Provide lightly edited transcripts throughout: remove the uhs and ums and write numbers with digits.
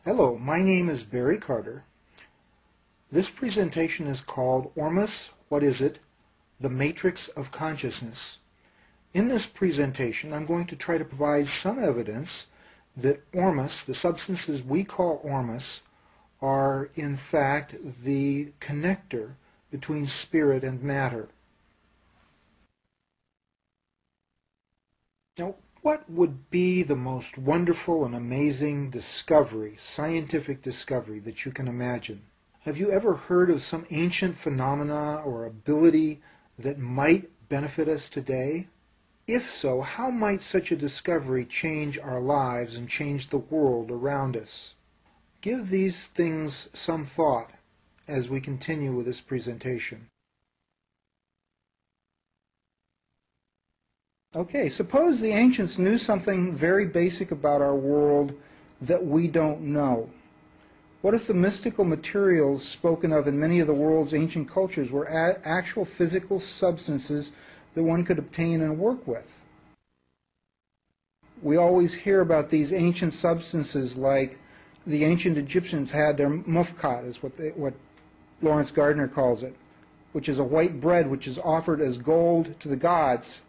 Hello, my name is Barry Carter. This presentation is called ORMUS, What Is It? The Matrix of Consciousness. In this presentation, I'm going to try to provide some evidence that ORMUS, the substances we call ORMUS, are in fact the connector between spirit and matter. Now, what would be the most wonderful and amazing discovery, scientific discovery, that you can imagine? Have you ever heard of some ancient phenomena or ability that might benefit us today? If so, how might such a discovery change our lives and change the world around us? Give these things some thought as we continue with this presentation. Okay, suppose the ancients knew something very basic about our world that we don't know. What if the mystical materials spoken of in many of the world's ancient cultures were actual physical substances that one could obtain and work with? We always hear about these ancient substances, like the ancient Egyptians had their mufkat, is what Lawrence Gardner calls it, which is a white bread which is offered as gold to the gods.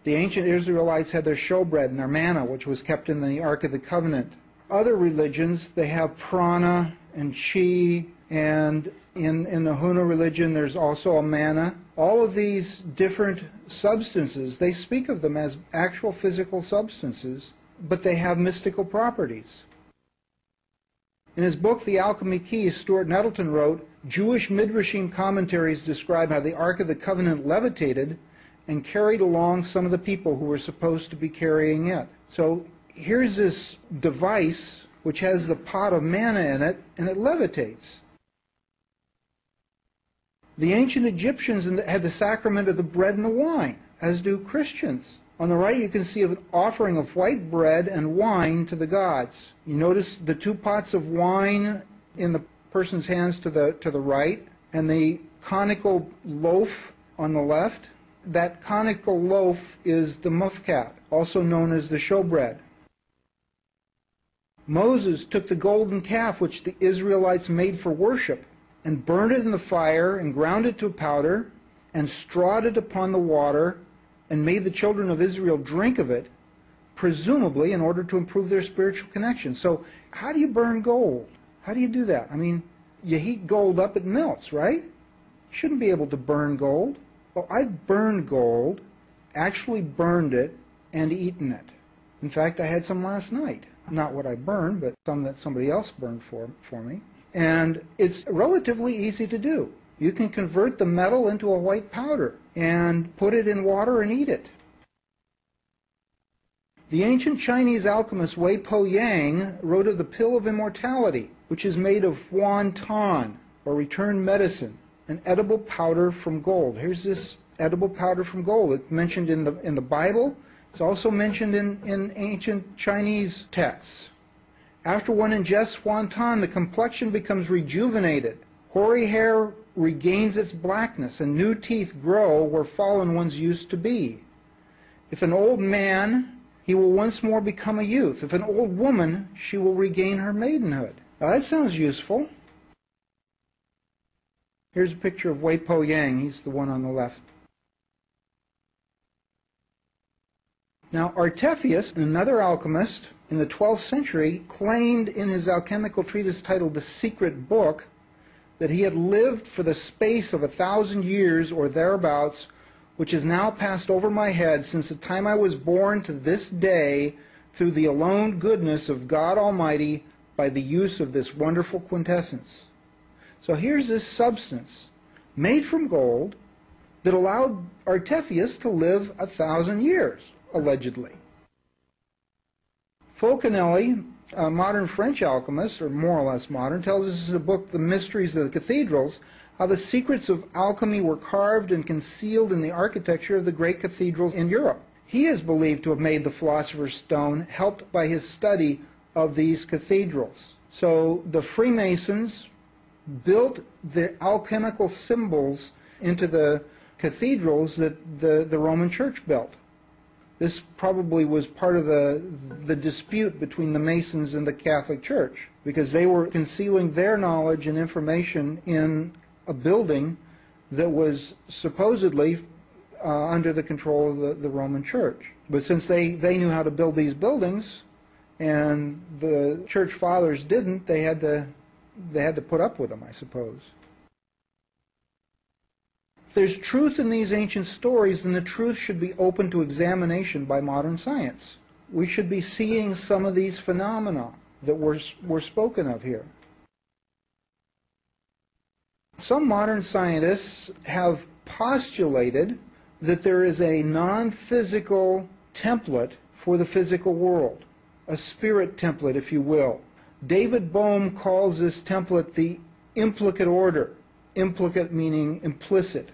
The ancient Israelites had their showbread and their manna, which was kept in the Ark of the Covenant. Other religions, they have prana and chi, and in the Huna religion there's also a manna. All of these different substances, they speak of them as actual physical substances, but they have mystical properties. In his book, The Alchemy Key, Stuart Nettleton wrote, Jewish Midrashim commentaries describe how the Ark of the Covenant levitated and carried along some of the people who were supposed to be carrying it. So here's this device which has the pot of manna in it, and it levitates. The ancient Egyptians had the sacrament of the bread and the wine, as do Christians. On the right you can see an offering of white bread and wine to the gods. You notice the two pots of wine in the person's hands to the right, and the conical loaf on the left. That conical loaf is the mufkat, also known as the showbread. Moses took the golden calf which the Israelites made for worship and burned it in the fire and ground it to a powder and strawed it upon the water and made the children of Israel drink of it, presumably in order to improve their spiritual connection. So how do you burn gold? How do you do that? I mean, you heat gold up, it melts, right? You shouldn't be able to burn gold. Well, I've burned gold, actually burned it, and eaten it. In fact, I had some last night. Not what I burned, but some that somebody else burned for me. And it's relatively easy to do. You can convert the metal into a white powder and put it in water and eat it. The ancient Chinese alchemist Wei Po Yang wrote of the pill of immortality, which is made of wonton, or return medicine, an edible powder from gold. Here's this edible powder from gold. It's mentioned in the Bible. It's also mentioned in ancient Chinese texts. After one ingests wonton, the complexion becomes rejuvenated. Hoary hair regains its blackness, and new teeth grow where fallen ones used to be. If an old man, he will once more become a youth. If an old woman, she will regain her maidenhood. Now that sounds useful. Here's a picture of Wei Po Yang. He's the one on the left. Now, Artephius, another alchemist in the 12th century, claimed in his alchemical treatise titled The Secret Book that he had lived for the space of 1,000 years or thereabouts, which has now passed over my head since the time I was born to this day, through the alone goodness of God Almighty by the use of this wonderful quintessence. So here's this substance made from gold that allowed Artephius to live 1,000 years, allegedly. Fulcanelli, a modern French alchemist, or more or less modern, tells us in a book, The Mysteries of the Cathedrals, how the secrets of alchemy were carved and concealed in the architecture of the great cathedrals in Europe. He is believed to have made the Philosopher's Stone, helped by his study of these cathedrals. So the Freemasons built the alchemical symbols into the cathedrals that the Roman Church built. This probably was part of the dispute between the Masons and the Catholic Church, because they were concealing their knowledge and information in a building that was supposedly under the control of the Roman Church. But since they knew how to build these buildings, and the Church Fathers didn't, they had to put up with them, I suppose. If there's truth in these ancient stories, then the truth should be open to examination by modern science. We should be seeing some of these phenomena that were spoken of here. Some modern scientists have postulated that there is a non-physical template for the physical world, a spirit template, if you will. David Bohm calls this template the implicate order. Implicate meaning implicit,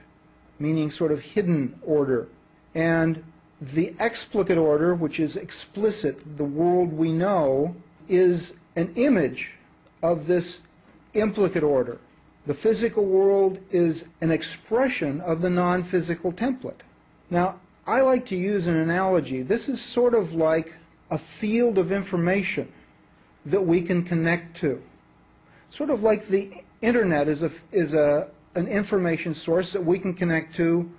meaning sort of hidden order. And the explicate order, which is explicit, the world we know, is an image of this implicate order. The physical world is an expression of the non-physical template. Now, I like to use an analogy. This is sort of like a field of information that we can connect to. Sort of like the internet is an information source that we can connect to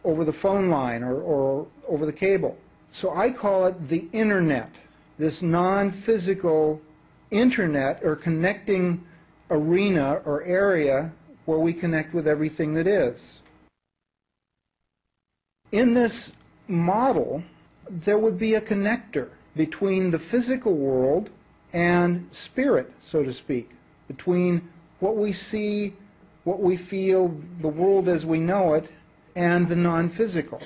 over the phone line or over the cable. So I call it the internet, this non-physical internet or connecting arena or area where we connect with everything that is. In this model, there would be a connector between the physical world and spirit, so to speak, between what we see, what we feel, the world as we know it, and the non-physical.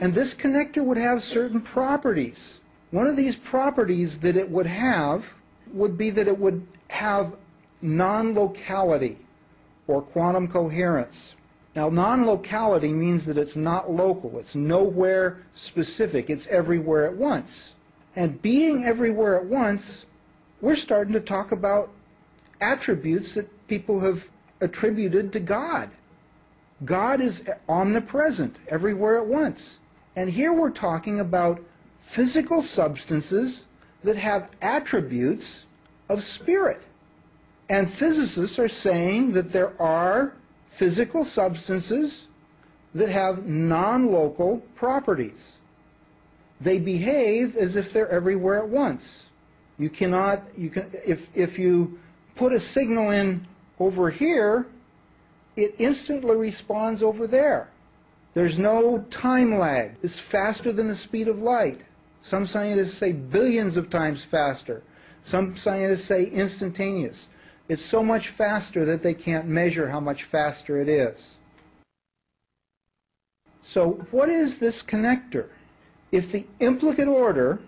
And this connector would have certain properties. One of these properties that it would have would be that it would have non-locality or quantum coherence. Now, non-locality means that it's not local. It's nowhere specific. It's everywhere at once. And being everywhere at once, we're starting to talk about attributes that people have attributed to God. God is omnipresent, everywhere at once. And here we're talking about physical substances that have attributes of spirit. And physicists are saying that there are physical substances that have non-local properties. They behave as if they're everywhere at once. If you put a signal in over here, it instantly responds over there. There's no time lag. It's faster than the speed of light. Some scientists say billions of times faster. Some scientists say instantaneous. It's so much faster that they can't measure how much faster it is. So what is this connector? If the implicate order,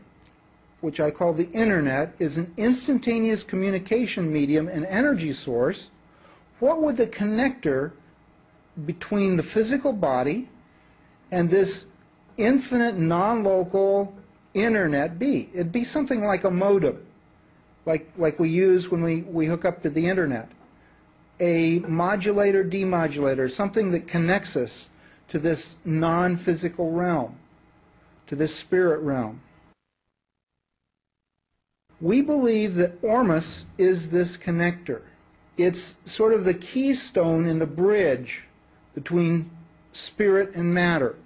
which I call the internet, is an instantaneous communication medium and energy source, what would the connector between the physical body and this infinite non-local internet be? It'd be something like a modem, like we use when we hook up to the internet. A modulator, demodulator, something that connects us to this non-physical realm, to this spirit realm. We believe that ORMUS is this connector. It's sort of the keystone in the bridge between spirit and matter.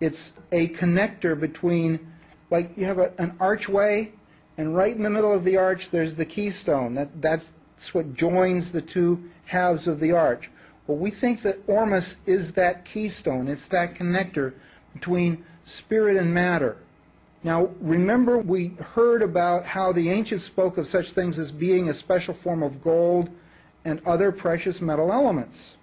It's a connector between, like you have an archway, and right in the middle of the arch there's the keystone. That's what joins the two halves of the arch. Well, we think that ORMUS is that keystone. It's that connector between spirit and matter. Now, remember we heard about how the ancients spoke of such things as being a special form of gold and other precious metal elements.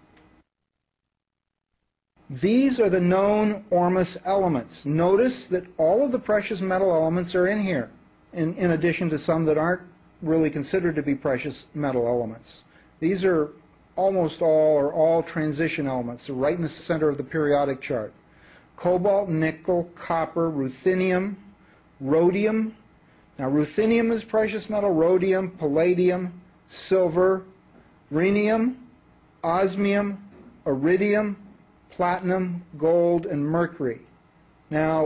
These are the known ORMUS elements. Notice that all of the precious metal elements are in here, in addition to some that aren't really considered to be precious metal elements. These are almost all or all transition elements. They're right in the center of the periodic chart. Cobalt, nickel, copper, ruthenium, rhodium. Now, ruthenium is precious metal, rhodium, palladium, silver, rhenium, osmium, iridium, platinum, gold, and mercury. Now,